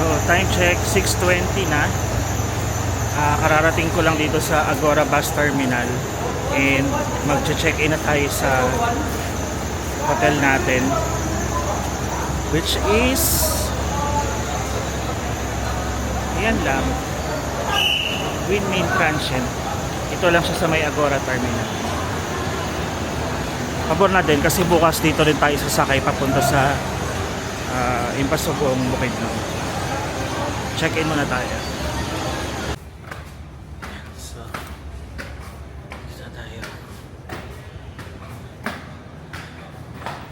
So time check 6:20 na. Kararating ko lang dito sa Agora Bus Terminal and magche-check-in na tayo sa hotel natin, which is ayan lang, Winmain Transient. Ito lang siya sa may Agora Terminal. Pabor na din kasi bukas dito rin tayo sasakay papunta sa Impasugong Bukidnon. Check-in muna tayo. So, isa tayo.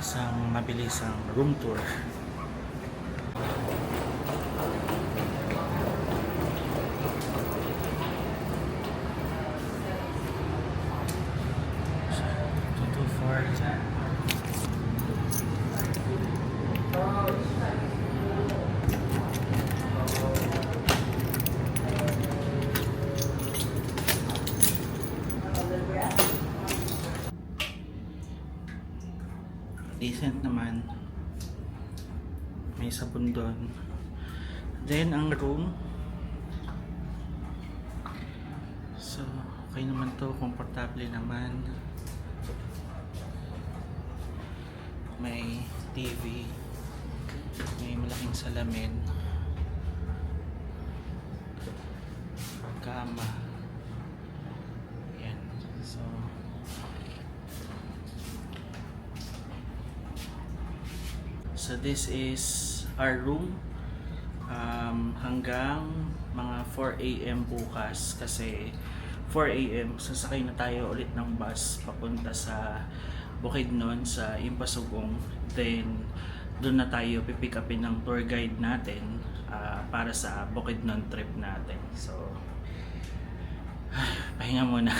Isang mabilisang room tour. Decent naman, may sabon doon. Then ang room, so okay naman to, komportable naman, may TV, may malaking salamin, kama, yan. So this is our room hanggang mga 4 AM bukas, kasi 4 AM sasakay na tayo ulit ng bus papunta sa Bukidnon sa Impasugong. Then doon na tayo pipick upin ng tour guide natin para sa Bukidnon trip natin. So pahinga muna.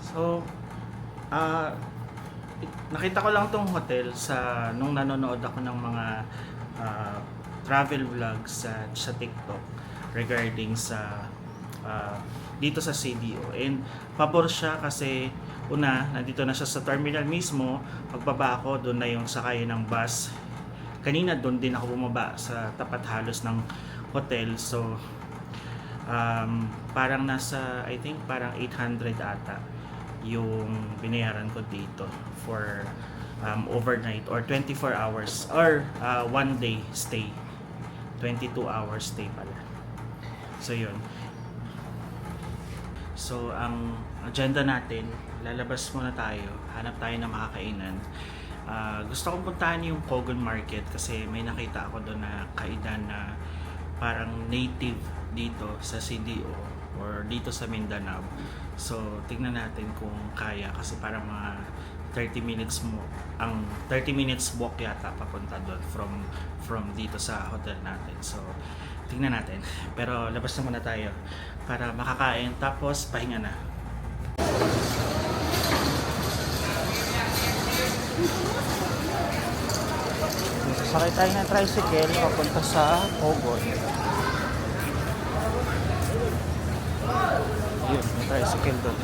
So nakita ko lang tong hotel nung nanonood ako ng mga travel vlogs sa TikTok regarding sa dito sa CDO, and pabor siya kasi una, nandito na siya sa terminal mismo. Pagbaba ako, doon na yung sakay ng bus. Kanina doon din ako bumaba sa tapat halos ng hotel. So parang nasa, I think parang 800 ata yung binayaran ko dito for overnight or 24 hours or one day stay, 22 hours stay pala. So yun, so ang agenda natin, lalabas muna tayo, hanap tayo ng makakainan. Gusto kong puntahan yung Kogon Market kasi may nakita ako doon na kainan na parang native dito sa CDO or dito sa Mindanao. So tingnan natin kung kaya, kasi parang mga 30 minutes mo, ang 30 minutes walk yata papunta doon from dito sa hotel natin. So tingnan natin, pero labas na muna tayo para makakain tapos pahinga na. Sasakay tayo ng tricycle papunta sa Kogon. Yun, may tricycle doon.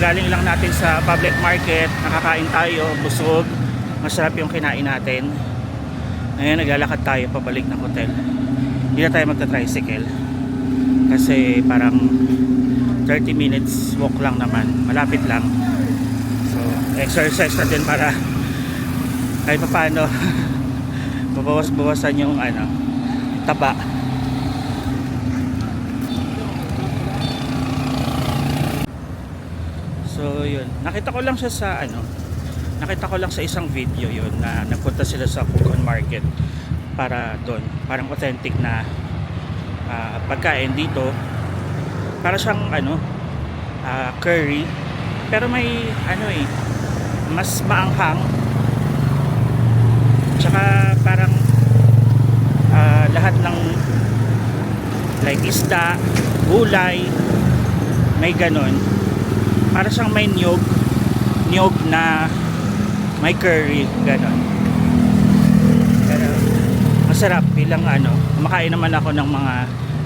Kagagaling lang natin sa public market, nakakain tayo, busog, masarap yung kinain natin. Ngayon naglalakad tayo pabalik ng hotel. Hindi na tayo magta-tricycle kasi parang 30 minutes walk lang naman, malapit lang. So exercise na din para kahit pa paano mabawas-bawasan yung taba. So yun, nakita ko lang siya sa nakita ko lang sa isang video yun na nagpunta sila sa Kogon Market para doon, parang authentic na pagkain dito. Para siyang curry, pero may mas maanghang, tsaka parang lahat ng like isda, gulay, may ganon. Para siyang may niyog na may curry, ganon. Pero masarap bilang kumakain naman ako ng mga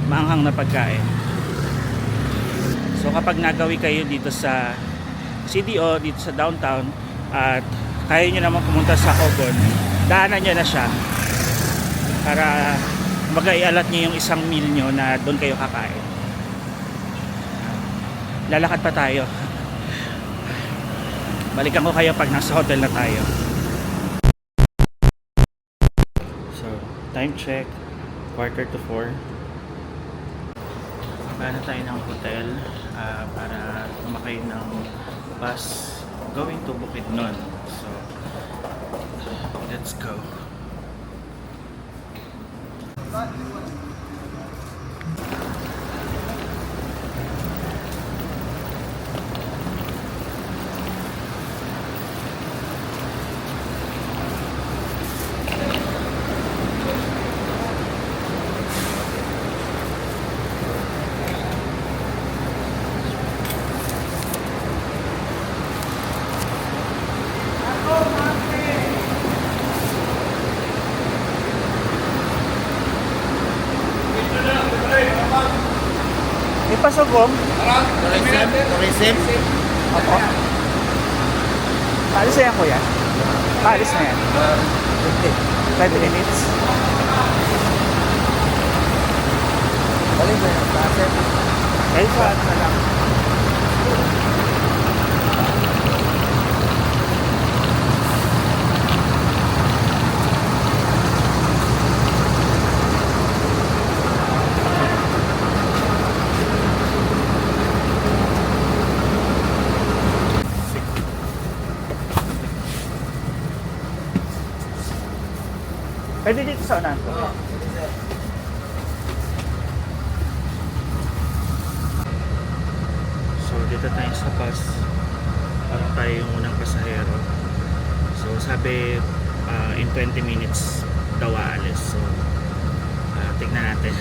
maanghang na pagkain. So kapag nagawi kayo dito sa CDO, dito sa downtown, at kaya nyo naman pumunta sa Kogon, daanan nyo na siya para mag-ialat nyo yung isang meal nyo na doon kayo kakain. Lalakad pa tayo. Balikan ko kayo pag nasa hotel na tayo. So time check, 3:45. Paano tayo ng hotel para kumakay ng bus going to Bukidnon. So let's go. May pasugong? Tourism? Opo. Paalis na yan, kuya? Paalis na yan. 5 minutes. Balik ba yung passer? Kahit sa na lang. Pwede dito sa unahan ko. So dito tayo sa bus. Parang tayo yung unang pasahero. So sabi in 20 minutes daw aalis. So tignan natin.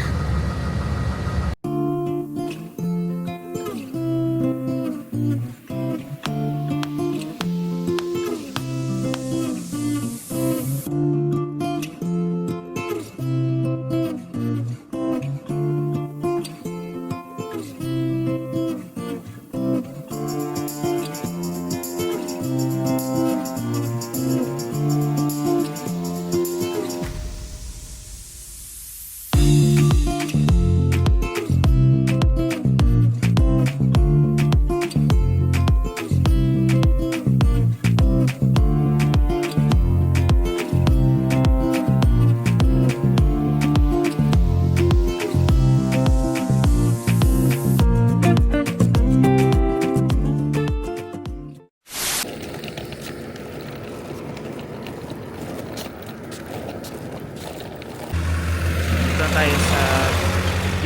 Tayo sa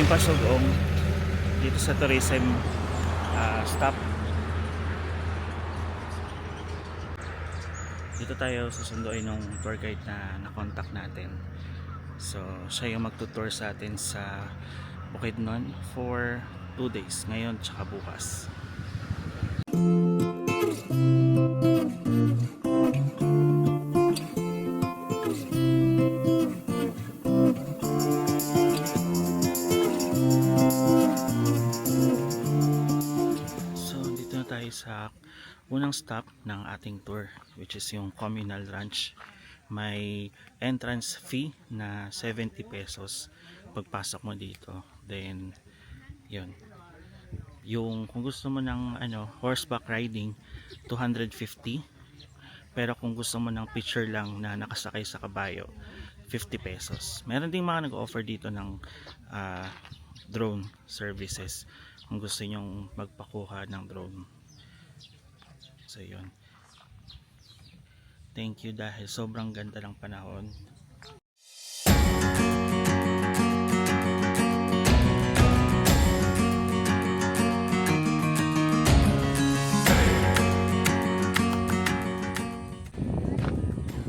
Impasugong dito sa tourism stop. Dito tayo susunduin ng tour guide na na-contact natin. So siya yung magtutour sa atin sa Bukidnon for 2 days, ngayon tsaka bukas. sa unang stop ng ating tour, which is yung Communal Ranch. May entrance fee na 70 pesos pagpasok mo dito. Then yun, yung kung gusto mo ng horseback riding, 250. Pero kung gusto mo ng picture lang na nakasakay sa kabayo, 50 pesos. Meron ding mga nag-offer dito ng drone services kung gusto nyong magpakuha ng drone. So yun, thank you dahil sobrang ganda ng panahon.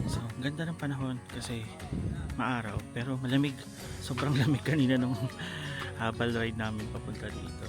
So ganda ng panahon kasi maaraw pero malamig, sobrang lamig kanina nung habal ride namin papunta dito.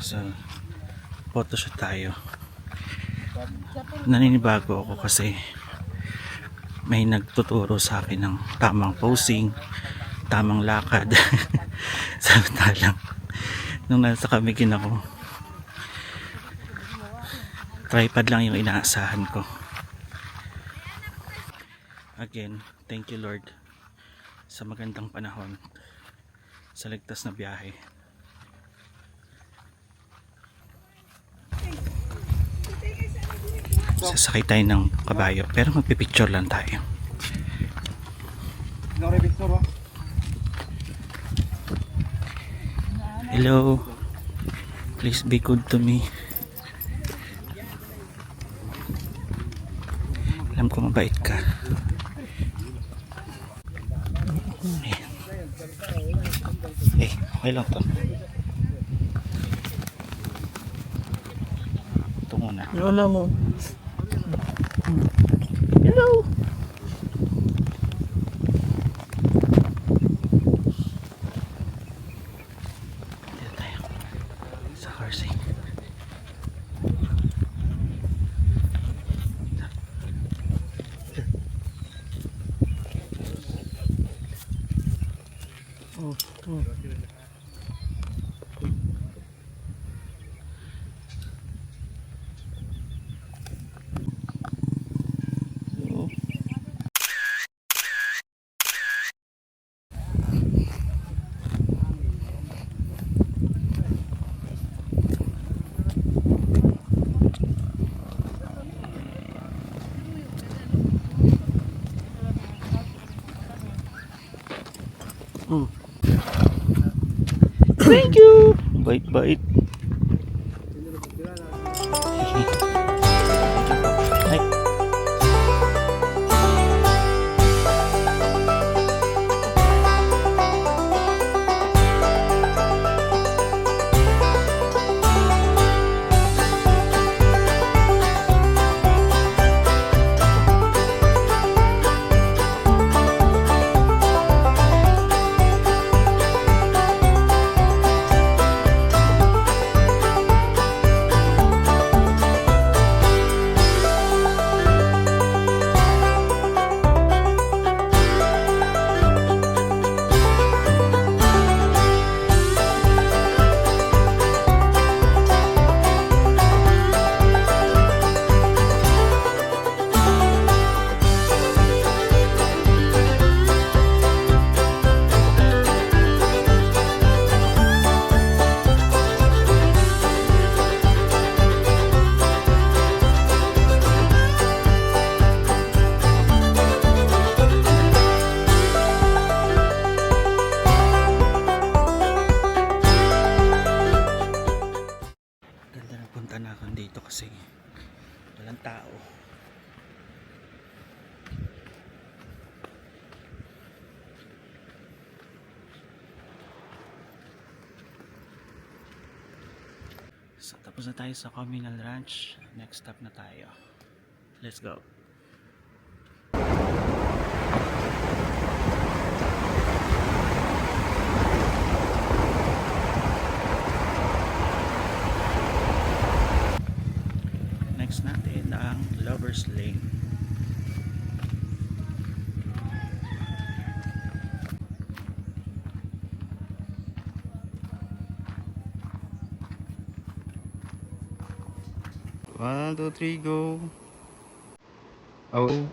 So, photoshoot tayo. Naninibago ako kasi may nagtuturo sa akin ng tamang posing, tamang lakad. Samantalang nung nasa Camiguin ako, tripod lang yung inaasahan ko. Again, thank you Lord sa magandang panahon, sa ligtas na biyahe. Sasakay tayo ng kabayo pero magpipicture lang tayo. Hello, please be good to me. Alam ko mabait ka. Okay lang to. Ito muna. Wala mo. Hello. Dito tayo sa horsing. Thank you. Bait. Ay. So, tapos na tayo sa Communal Ranch. Next stop na tayo. Let's go. Next natin ang Lover's Lane. One, two, three, go. Oh.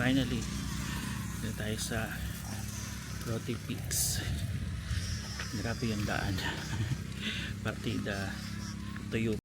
Finally, dito tayo sa Roti Peaks. Grabe yung daan. Partida tuyo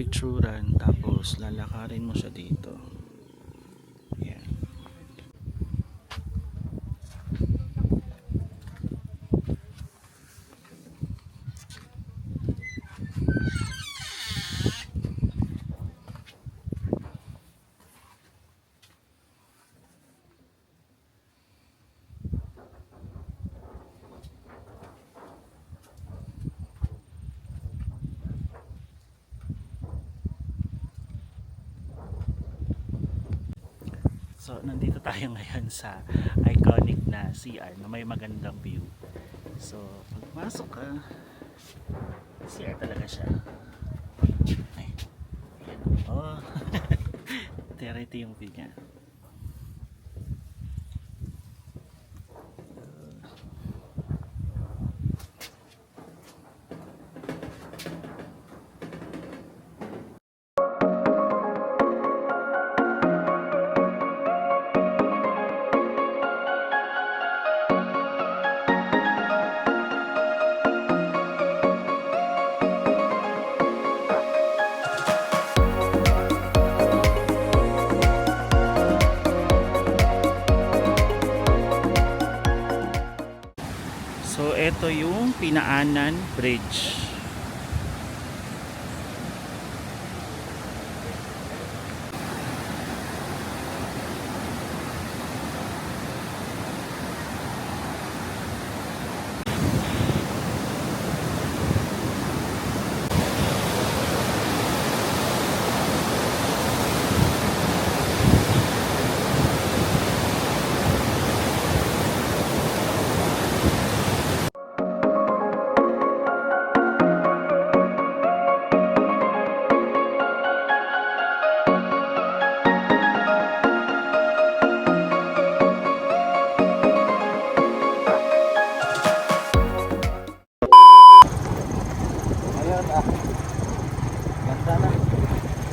pipicturan tapos lalakarin mo siya dito. Yan. So, nandito tayo ngayon sa iconic na CR na may magandang view. So, pagmasok ka, CR talaga siya. Ay, ayan. Oh, ito yung view niya. So, ito yung Pinaanan Bridge. Ayun ganda na.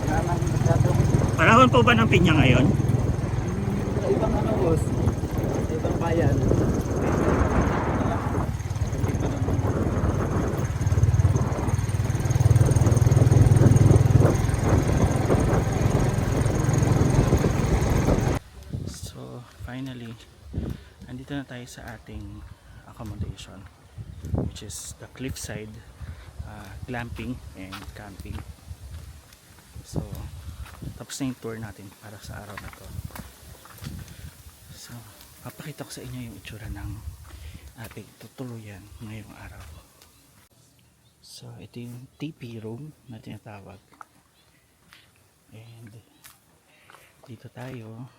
Wala nang masyadong Panahon po ba ng pinya ngayon? sa ibang ano boss. Sa ibang bayan. So, finally, andito na tayo sa ating accommodation, which is the cliffside glamping and camping. So, tapos na yung tour natin para sa araw na to. So, papakita ko sa inyo yung itsura ng ating tutuluyan ngayong araw. So, ito yung TP room na tinatawag. And dito tayo.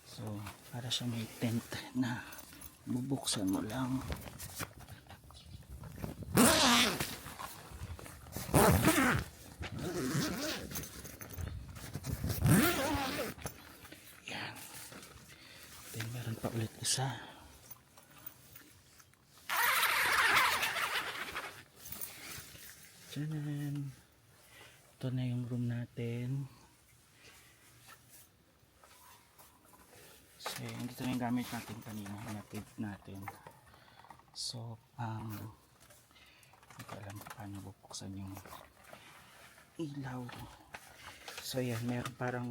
So, para siya may tent na bubuksan mo lang. Yan. Then meron pa ulit isa. Tiyanan. Ito na yung room natin. So, dito na yung gamit natin kanina. Na-tape natin. So, hindi ko alam paano bubuksan yung ilaw. So, yan. Meron parang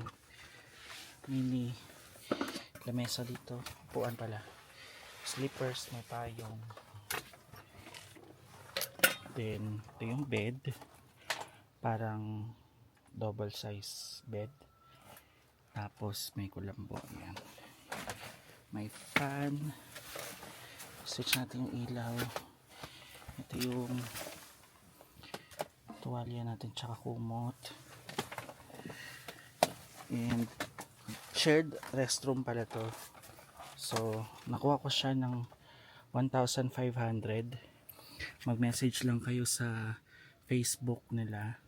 mini lamesa dito. Upuan pala. Slippers. May payong. Then, ito yung bed. Parang double size bed. Tapos, may kulambo. Yan. May fan. Switch natin yung ilaw. Ito yung tuwalya natin tsaka kumot. And shared restroom pala to. So, nakuha ko siya ng 1,500. Mag-message lang kayo sa Facebook nila